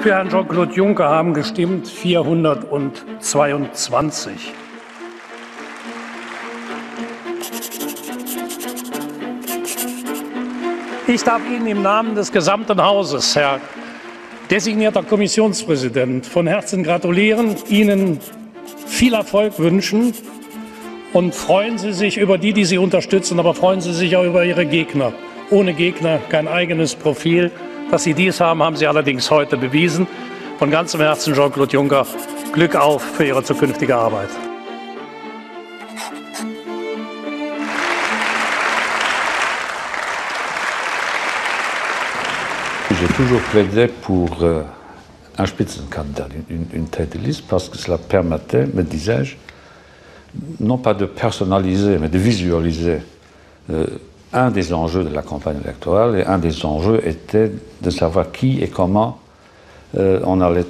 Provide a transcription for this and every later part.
Für Herrn Jean-Claude Juncker haben gestimmt 422. Ich darf Ihnen im Namen des gesamten Hauses, Herr designierter Kommissionspräsident, von Herzen gratulieren, Ihnen viel Erfolg wünschen und freuen Sie sich über die, die Sie unterstützen, aber freuen Sie sich auch über Ihre Gegner. Ohne Gegner kein eigenes Profil. Dass Sie dies haben, haben Sie allerdings heute bewiesen. Von ganzem Herzen, Jean-Claude Juncker, Glück auf für Ihre zukünftige Arbeit. J'ai toujours plaidé pour un Spitzenkandidat, une tête de liste, parce que cela permettait, me disais-je, non pas de personnaliser, mais de visualiser un des enjeux de la campagne électorale. Et un des enjeux était de savoir qui et comment on allait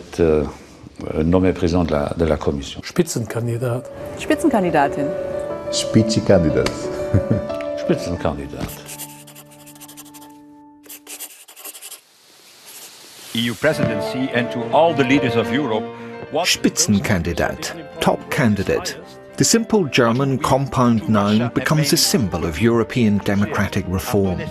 nommer président de la Commission. Spitzenkandidat. Spitzenkandidatin. Spitzenkandidat. Spitzenkandidat. EU presidency and to all the leaders of Europe. Spitzenkandidat, top candidate. The simple German compound noun becomes a symbol of European democratic reform.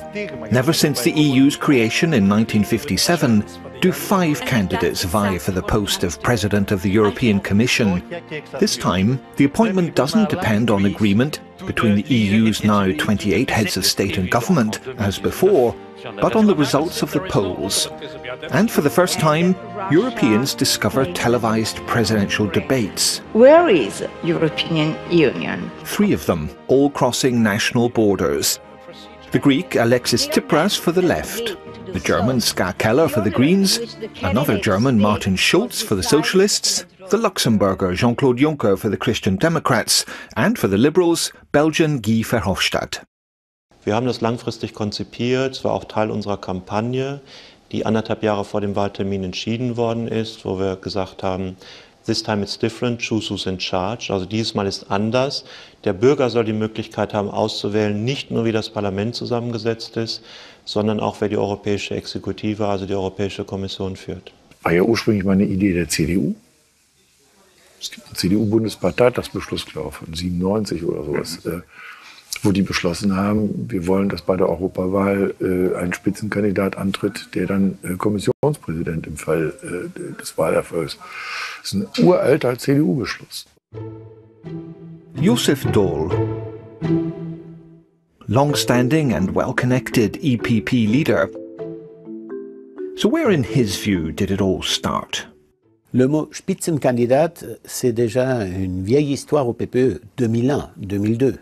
Never since the EU's creation in 1957 do 5 candidates vie for the post of President of the European Commission. This time, the appointment doesn't depend on agreement between the EU's now 28 heads of state and government, as before, but on the results of the polls. And for the first time, Europeans discover televised presidential debates. Where is European Union? 3 of them, all crossing national borders. The Greek Alexis Tsipras for the left, the German Ska Keller for the Greens, another German Martin Schulz for the Socialists, the Luxembourger Jean-Claude Juncker for the Christian Democrats, and for the Liberals, Belgian Guy Verhofstadt. Wir haben das langfristig konzipiert, es war auch Teil unserer Kampagne, die 1,5 Jahre vor dem Wahltermin entschieden worden ist, wo wir gesagt haben, this time it's different, choose who's in charge, also dieses Mal ist anders. Der Bürger soll die Möglichkeit haben auszuwählen, nicht nur wie das Parlament zusammengesetzt ist, sondern auch wer die europäische Exekutive, also die Europäische Kommission führt. War ja ursprünglich mal eine Idee der CDU. Es gibt einen CDU-Bundesparteitagsbeschluss, glaube ich, von 97 oder sowas, wo die beschlossen haben, wir wollen, dass bei der Europawahl ein Spitzenkandidat antritt, der dann Kommissionspräsident im Fall des Wahlerfolgs. Das ist ein uralter CDU-Beschluss. Josef Daul, long-standing and well-connected EPP leader. So where in his view did it all start? Le mot Spitzenkandidat, c'est déjà une vieille histoire au PPE, 2001, 2002.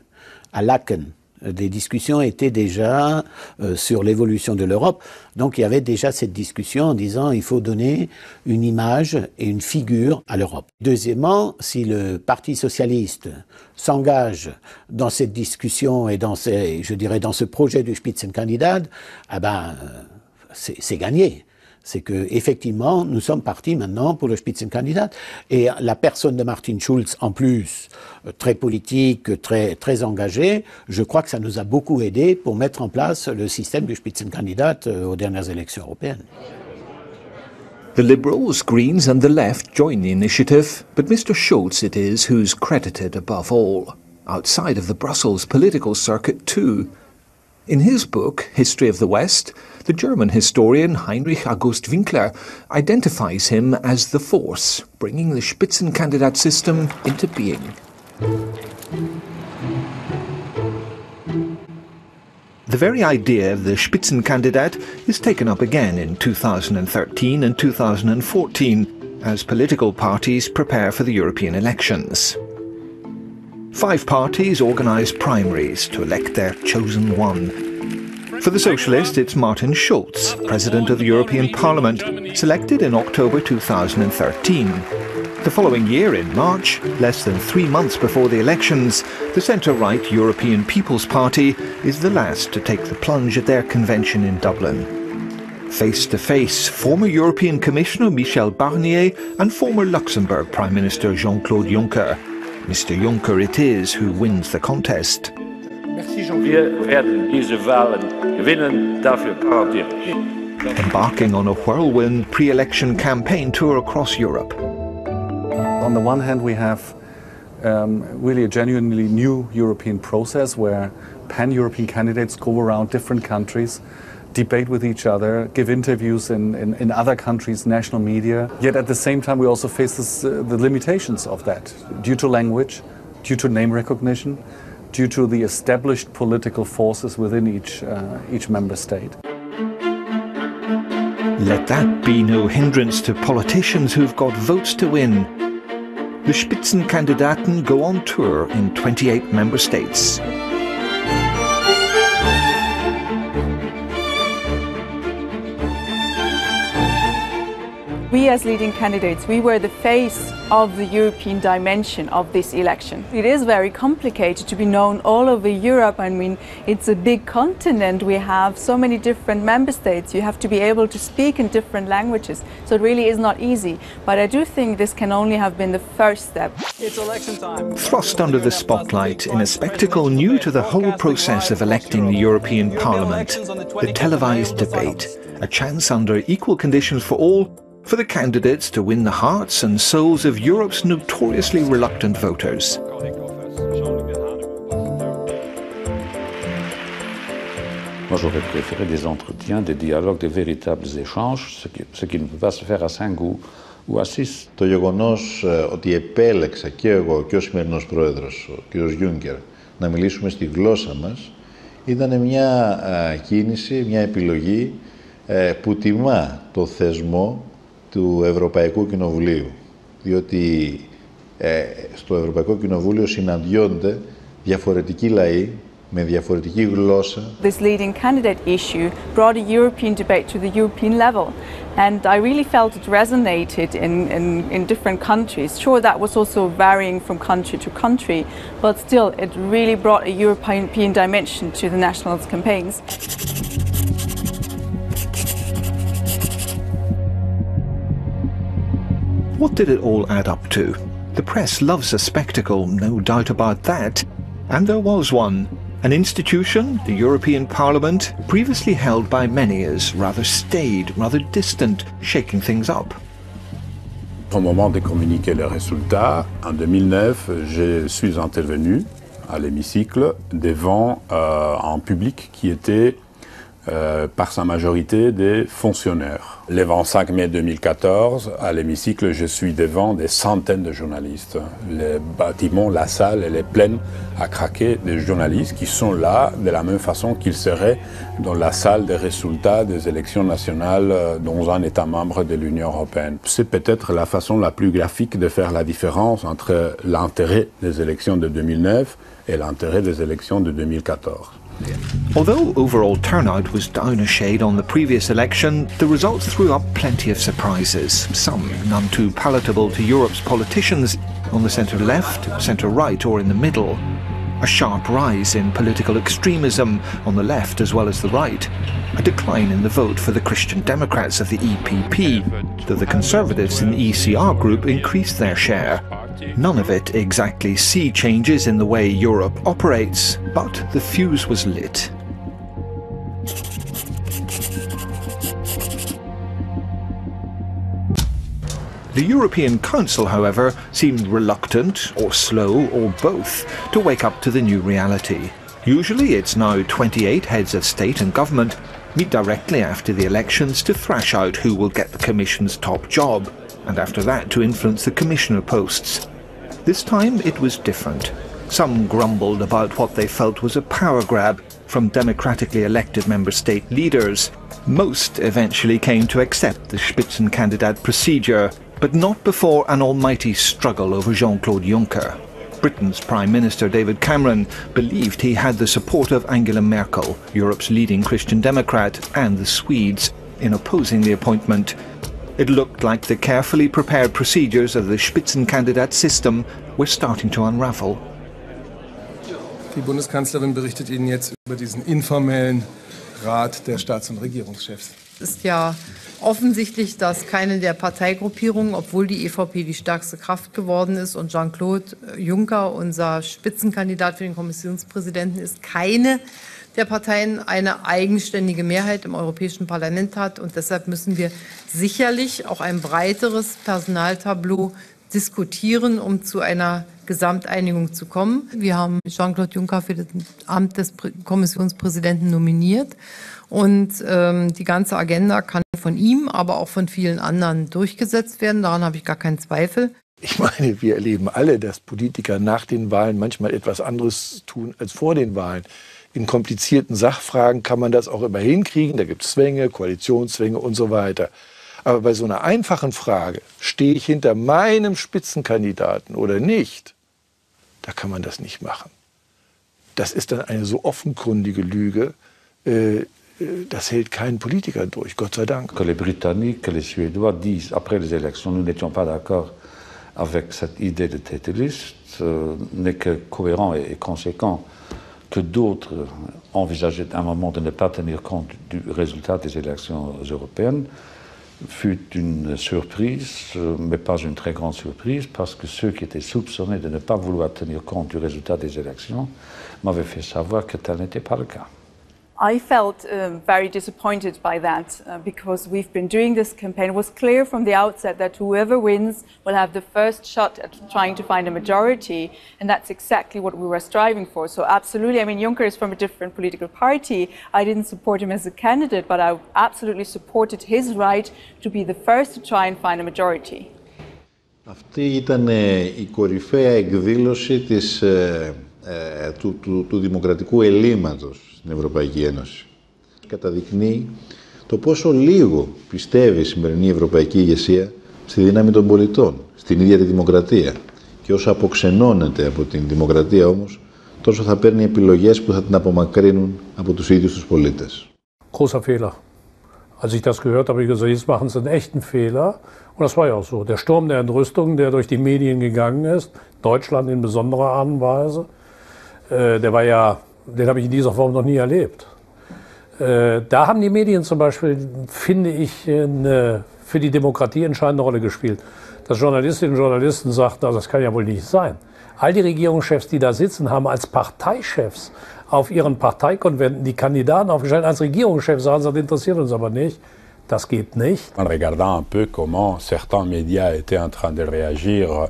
À Laeken, des discussions étaient déjà sur l'évolution de l'Europe. Donc il y avait déjà cette discussion en disant il faut donner une image et une figure à l'Europe. Deuxièmement, si le Parti socialiste s'engage dans cette discussion et dans dans ce projet du Spitzenkandidat, c'est gagné. C'est qu'effectivement, nous sommes partis maintenant pour le Spitzenkandidat. Et la personne de Martin Schulz, en plus, très politique, très engagée, je crois que ça nous a beaucoup aidé pour mettre en place le système du Spitzenkandidat aux dernières élections européennes. The Liberals, Greens and the Left join the initiative, but Mr. Schulz it is who's credited above all, outside of the Brussels political circuit too. In his book, History of the West, the German historian Heinrich August Winkler identifies him as the force bringing the Spitzenkandidat system into being. The very idea of the Spitzenkandidat is taken up again in 2013 and 2014 as political parties prepare for the European elections. 5 parties organise primaries to elect their chosen one. For the Socialists, it's Martin Schulz, President of the European Parliament, selected in October 2013. The following year, in March, less than 3 months before the elections, the centre-right European People's Party is the last to take the plunge at their convention in Dublin. Face to face, former European Commissioner Michel Barnier and former Luxembourg Prime Minister Jean-Claude Juncker. Mr. Juncker it is who wins the contest. Wir werden diese Wahlen gewinnen, dafür garantiere ich. embarking on a whirlwind pre-election campaign tour across Europe. On the one hand, we have really a genuinely new European process where pan-European candidates go around different countries, debate with each other, give interviews in other countries' national media. Yet at the same time, we also face the limitations of that due to language, due to name recognition, due to the established political forces within each member state. Let that be no hindrance to politicians who've got votes to win. The Spitzenkandidaten go on tour in 28 member states. We as leading candidates, we were the face of the European dimension of this election. It is very complicated to be known all over Europe. I mean, it's a big continent. We have so many different member states. You have to be able to speak in different languages. So it really is not easy. But I do think this can only have been the first step. It's election time. Thrust under the spotlight in a spectacle new to the whole process of electing the European Parliament, the televised debate, a chance under equal conditions for all, for the candidates to win the hearts and souls of Europe's notoriously reluctant voters. Moi, j'aurais préféré des entretiens, des dialogues, des véritables échanges, ce qui ne peut pas se faire à 5 ou à 6. Το γεγονός ότι επέλεξα και εγώ και ο σημερινός πρόεδρος, ο κ. Γιούνκερ, να μιλήσουμε στη γλώσσα μας, ήταν μια κίνηση, μια επιλογή που τιμά το θεσμό του Ευρωπαϊκού Κοινοβουλίου, διότι στο Ευρωπαϊκό Κοινοβούλιο συναντιόνται διαφορετικοί λαοί με διαφορετική γλώσσα. This leading candidate issue brought a European debate to the European level, and I really felt it resonated in different countries. Sure, that was also varying from country to country, but still it really brought a European dimension to the national campaigns. What did it all add up to? The press loves a spectacle, no doubt about that. And there was one. An institution, the European Parliament, previously held by many as rather staid, rather distant, shaking things up. Au moment de communiquer les résultats, en 2009, je suis intervenu à l'hémicycle devant un public qui était par sa majorité des fonctionnaires. Le 25 mai 2014, à l'hémicycle, je suis devant des centaines de journalistes. Le bâtiment, la salle, elle est pleine à craquer de journalistes qui sont là de la même façon qu'ils seraient dans la salle des résultats des élections nationales dans un État membre de l'Union européenne. C'est peut-être la façon la plus graphique de faire la différence entre l'intérêt des élections de 2009 et l'intérêt des élections de 2014. Although overall turnout was down a shade on the previous election, the results threw up plenty of surprises, some none too palatable to Europe's politicians on the centre-left, centre-right or in the middle. A sharp rise in political extremism on the left as well as the right. A decline in the vote for the Christian Democrats of the EPP, though the Conservatives in the ECR group increased their share. None of it exactly sea changes in the way Europe operates, but the fuse was lit. The European Council, however, seemed reluctant, or slow, or both, to wake up to the new reality. Usually it's now 28 heads of state and government meet directly after the elections to thrash out who will get the Commission's top job, and after that to influence the Commissioner posts. This time it was different. Some grumbled about what they felt was a power grab from democratically elected member state leaders. Most eventually came to accept the Spitzenkandidat procedure, but not before an almighty struggle over Jean-Claude Juncker. Britain's Prime Minister David Cameron believed he had the support of Angela Merkel, Europe's leading Christian Democrat, and the Swedes in opposing the appointment. It looked like the carefully prepared procedures of the Spitzenkandidat system were starting to unravel. Die Bundeskanzlerin berichtet Ihnen jetzt über diesen informellen Rat der Staats- und Regierungschefs. Es ist ja offensichtlich, dass keine der Parteigruppierungen, obwohl die EVP die stärkste Kraft geworden ist und Jean-Claude Juncker unser Spitzenkandidat für den Kommissionspräsidenten ist, keine der Parteien eine eigenständige Mehrheit im Europäischen Parlament hat. Und deshalb müssen wir sicherlich auch ein breiteres Personaltableau diskutieren, um zu einer Gesamteinigung zu kommen. Wir haben Jean-Claude Juncker für das Amt des Kommissionspräsidenten nominiert. Und die ganze Agenda kann von ihm, aber auch von vielen anderen durchgesetzt werden. Daran habe ich gar keinen Zweifel. Ich meine, wir erleben alle, dass Politiker nach den Wahlen manchmal etwas anderes tun als vor den Wahlen. In komplizierten Sachfragen kann man das auch immer hinkriegen. Da gibt es Zwänge, Koalitionszwänge und so weiter. Aber bei so einer einfachen Frage, stehe ich hinter meinem Spitzenkandidaten oder nicht, da kann man das nicht machen. Das ist dann eine so offenkundige Lüge, das hält kein Politiker durch, Gott sei Dank. Que les Britanniques, que les Suédois disent après les élections, nous n'étions pas d'accord avec cette idée de tête de liste, n'est que cohérent et conséquent. Que d'autres envisageaient à un moment de ne pas tenir compte du résultat des élections européennes fut une surprise, mais pas une très grande surprise, parce que ceux qui étaient soupçonnés de ne pas vouloir tenir compte du résultat des élections m'avaient fait savoir que tel n'était pas le cas. I felt very disappointed by that because we've been doing this campaign. It was clear from the outset that whoever wins will have the first shot at trying to find a majority, and that's exactly what we were striving for. So absolutely, I mean, Juncker is from a different political party. I didn't support him as a candidate, but I absolutely supported his right to be the first to try and find a majority. Αυτή ήταν η κορυφαία εκδήλωση του δημοκρατικού ελλείμματος στην Ευρωπαϊκή Ένωση. Καταδεικνύει το πόσο λίγο πιστεύει η σημερινή ευρωπαϊκή ηγεσία στη δύναμη των πολιτών, στην ίδια τη δημοκρατία. Και όσο αποξενώνεται από την δημοκρατία όμως, τόσο θα παίρνει επιλογές που θα την απομακρύνουν από τους ίδιους τους πολίτες. Großer Fehler. Als ich das gehört habe, habe ich gesagt, jetzt machen sie einen echten Fehler. Und das war ja auch so. Der Sturm der Entrüstung, der durch die Medien gegangen ist, Deutschland in besonderer Art und Weise, der war ja, den habe ich in dieser Form noch nie erlebt. Da haben die Medien zum Beispiel, finde ich, eine für die Demokratie entscheidende Rolle gespielt. Dass Journalistinnen und Journalisten sagten, also das kann ja wohl nicht sein. All die Regierungschefs, die da sitzen, haben als Parteichefs auf ihren Parteikonventen die Kandidaten aufgestellt. Als Regierungschefs sagen, das interessiert uns aber nicht. Das geht nicht. En regardant un peu comment certains médias étaient en train de réagir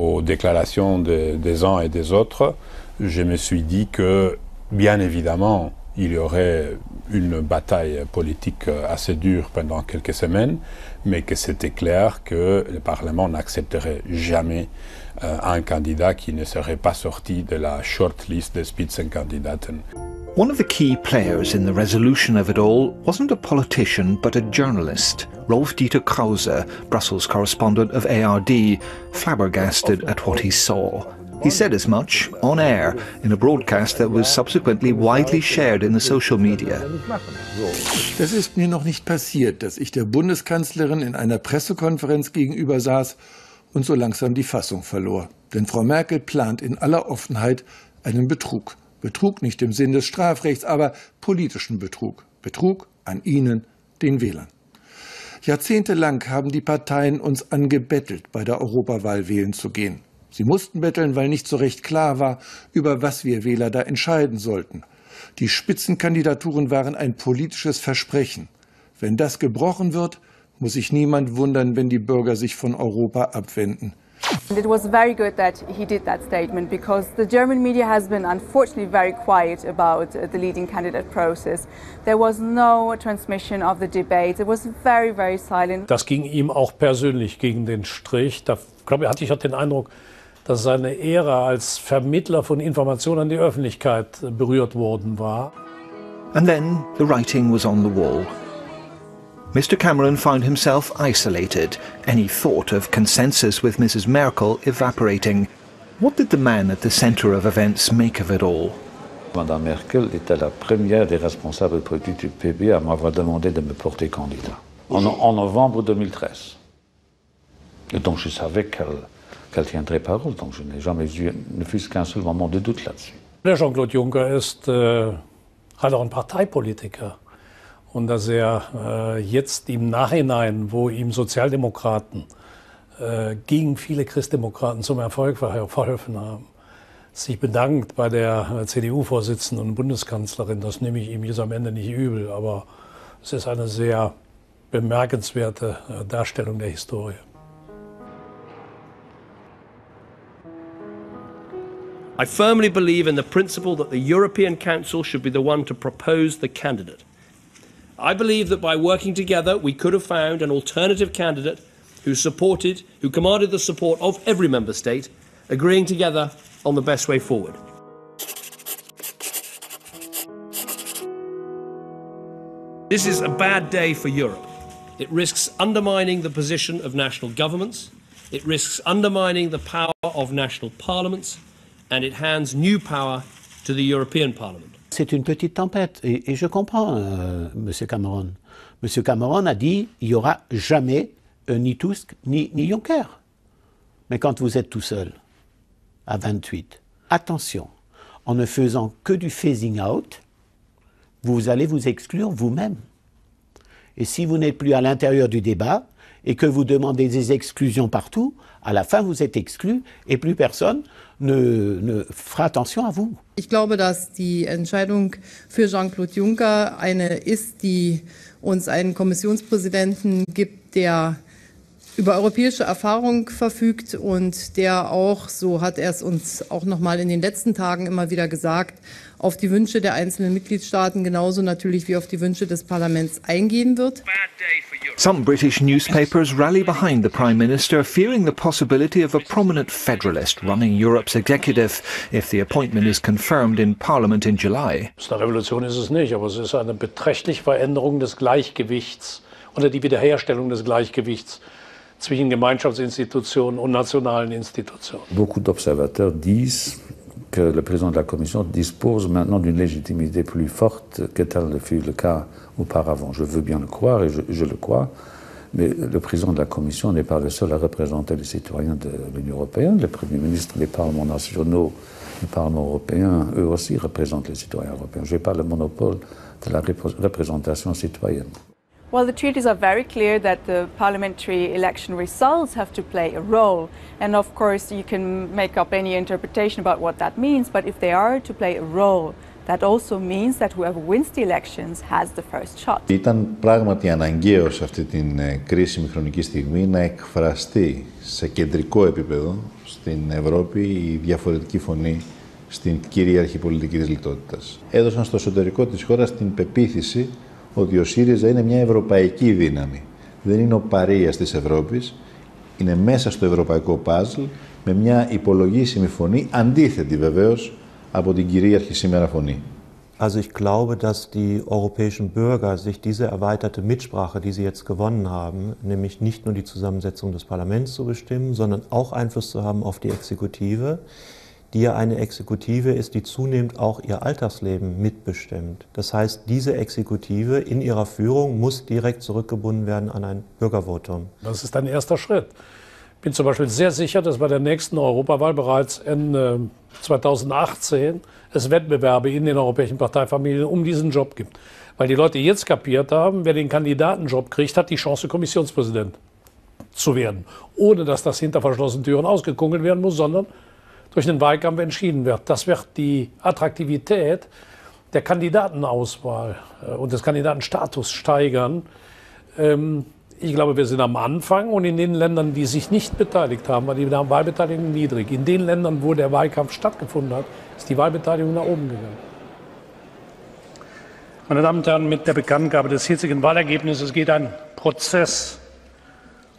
aux déclarations des uns et des autres, je me suis dit que, bien évidemment, il y aurait une bataille politique assez dure pendant quelques semaines, mais que c'était clair que le Parlement n'accepterait jamais un candidat qui ne serait pas sorti de la shortlist des Spitzenkandidaten. One of the key players in the resolution of it all wasn't a politician but a journalist, Rolf-Dieter Krause, Brussels correspondent of ARD, flabbergasted at what he saw. He said as much on air in a broadcast that was subsequently widely shared in the social media. Das ist mir noch nicht passiert, dass ich der Bundeskanzlerin in einer Pressekonferenz gegenüber saß und so langsam die Fassung verlor. Denn Frau Merkel plant in aller Offenheit einen Betrug. Betrug nicht im Sinn des Strafrechts, aber politischen Betrug. Betrug an Ihnen, den Wählern. Jahrzehntelang haben die Parteien uns angebettelt, bei der Europawahl wählen zu gehen. Sie mussten betteln, weil nicht so recht klar war, über was wir Wähler da entscheiden sollten. Die Spitzenkandidaturen waren ein politisches Versprechen. Wenn das gebrochen wird, muss sich niemand wundern, wenn die Bürger sich von Europa abwenden. And it was very good that he did that statement because the German media has been unfortunately very quiet about the leading candidate process. There was no transmission of the debate. It was very, very silent. Das ging ihm auch persönlich gegen den Strich. Da hatte ich den Eindruck, dass seine Ära als Vermittler von Informationen an die Öffentlichkeit berührt worden war. And then the writing was on the wall. Mr. Cameron found himself isolated, any thought of consensus with Mrs. Merkel evaporating. What did the man at the centre of events make of it all? Madame Merkel était la première des responsables politiques du PB à m'avoir demandé de me porter candidat, en novembre 2013. Et donc je savais qu'elle tiendrait parole, donc je n'ai jamais eu, ne fût-ce qu'un seul moment de doute là-dessus. Der Jean-Claude Juncker ist halt auch ein Parteipolitiker. Und dass er jetzt im Nachhinein, wo ihm Sozialdemokraten gegen viele Christdemokraten zum Erfolg verholfen haben, sich bedankt bei der CDU-Vorsitzenden und Bundeskanzlerin. Das nehme ich ihm jetzt am Ende nicht übel, aber es ist eine sehr bemerkenswerte Darstellung der Historie. I firmly believe in the principle that the European Council should be the one to propose the candidate. I believe that by working together we could have found an alternative candidate who commanded the support of every member state, agreeing together on the best way forward. This is a bad day for Europe. It risks undermining the position of national governments, it risks undermining the power of national parliaments, and it hands new power to the European Parliament. C'est une petite tempête, et je comprends M. Cameron. M. Cameron a dit il n'y aura jamais ni Tusk ni Juncker. Mais quand vous êtes tout seul, à 28, attention, en ne faisant que du phasing out, vous allez vous exclure vous-même. Et si vous n'êtes plus à l'intérieur du débat et que vous demandez des exclusions partout, à la fin vous êtes exclu et plus personne ne fera attention à vous. Ich glaube, dass die Entscheidung für Jean-Claude Juncker eine ist, die uns einen Kommissionspräsidenten gibt, der über europäische Erfahrung verfügt und der auch, so hat er es uns auch noch mal in den letzten Tagen immer wieder gesagt, auf die Wünsche der einzelnen Mitgliedstaaten genauso natürlich wie auf die Wünsche des Parlaments eingehen wird. Some British newspapers rally behind the Prime Minister, fearing the possibility of a prominent federalist running Europe's executive if the appointment is confirmed in Parliament in July. Eine Revolution ist es nicht, aber es ist eine beträchtliche Veränderung des Gleichgewichts oder die Wiederherstellung des Gleichgewichts zwischen Gemeinschaftsinstitutionen und nationalen Institutionen. Beaucoup d'observateurs disent que le président de la Commission dispose maintenant d'une légitimité plus forte que tel fut le cas auparavant. Je veux bien le croire et je le crois, mais le président de la Commission n'est pas le seul à représenter les citoyens de l'Union européenne. Les premiers ministres des parlements nationaux, les parlements européens, eux aussi représentent les citoyens européens. Je n'ai pas le monopole de la représentation citoyenne. Well, the treaties are very clear that the parliamentary election results have to play a role. And of course, you can make up any interpretation about what that means, but if they are to play a role, that also means that whoever wins the elections has the first shot. Ήταν πράγματι αναγκαίο σε αυτή την κρίσιμη χρονική στιγμή να εκφραστεί σε κεντρικό επίπεδο στην Ευρώπη η διαφορετική φωνή στην κυρίαρχη πολιτική της λιτότητας. Έδωσαν στο εσωτερικό της χώρας την πεποίθηση ότι ο ΣΥΡΙΖΑ είναι μια ευρωπαϊκή δύναμη. Δεν είναι ο παρείας της Ευρώπης, είναι μέσα στο ευρωπαϊκό παζλ με μια υπολογίσιμη φωνή, αντίθετη βεβαίως από την κυρίαρχη σήμερα φωνή. Also ich glaube, dass die europäischen Bürger sich diese erweiterte Mitsprache, die sie jetzt gewonnen haben, nämlich nicht nur die Zusammensetzung des Parlaments zu bestimmen, sondern auch Einfluss zu haben auf die Exekutive, die ja eine Exekutive ist, die zunehmend auch ihr Alltagsleben mitbestimmt. Das heißt, diese Exekutive in ihrer Führung muss direkt zurückgebunden werden an ein Bürgervotum. Das ist ein erster Schritt. Ich bin zum Beispiel sehr sicher, dass bei der nächsten Europawahl bereits Ende 2018 es Wettbewerbe in den europäischen Parteifamilien um diesen Job gibt. Weil die Leute jetzt kapiert haben, wer den Kandidatenjob kriegt, hat die Chance, Kommissionspräsident zu werden. Ohne dass das hinter verschlossenen Türen ausgekungelt werden muss, sondern durch den Wahlkampf entschieden wird. Das wird die Attraktivität der Kandidatenauswahl und des Kandidatenstatus steigern. Ich glaube, wir sind am Anfang und in den Ländern, die sich nicht beteiligt haben, war die Wahlbeteiligung niedrig. In den Ländern, wo der Wahlkampf stattgefunden hat, ist die Wahlbeteiligung nach oben gegangen. Meine Damen und Herren, mit der Bekanntgabe des jetzigen Wahlergebnisses geht ein Prozess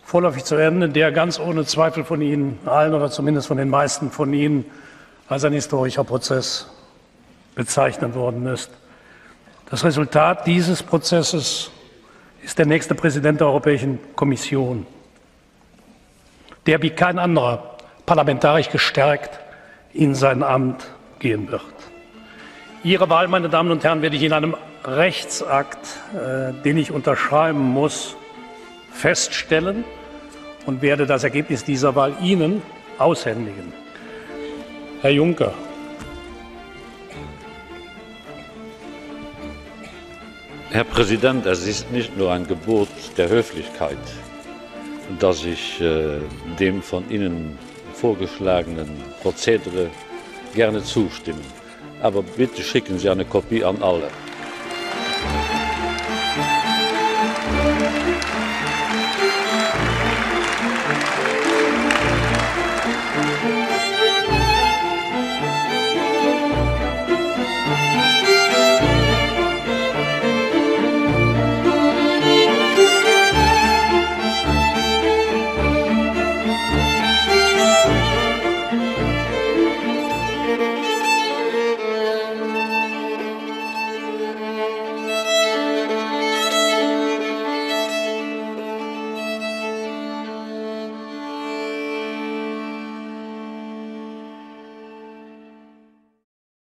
vorläufig zu Ende, der ganz ohne Zweifel von Ihnen allen oder zumindest von den meisten von Ihnen als ein historischer Prozess bezeichnet worden ist. Das Resultat dieses Prozesses ist der nächste Präsident der Europäischen Kommission, der wie kein anderer parlamentarisch gestärkt in sein Amt gehen wird. Ihre Wahl, meine Damen und Herren, werde ich in einem Rechtsakt, den ich unterschreiben muss, feststellen und werde das Ergebnis dieser Wahl Ihnen aushändigen. Herr Juncker, Herr Präsident, es ist nicht nur ein Gebot der Höflichkeit, dass ich dem von Ihnen vorgeschlagenen Prozedere gerne zustimmen. Aber bitte schicken Sie eine Kopie an alle.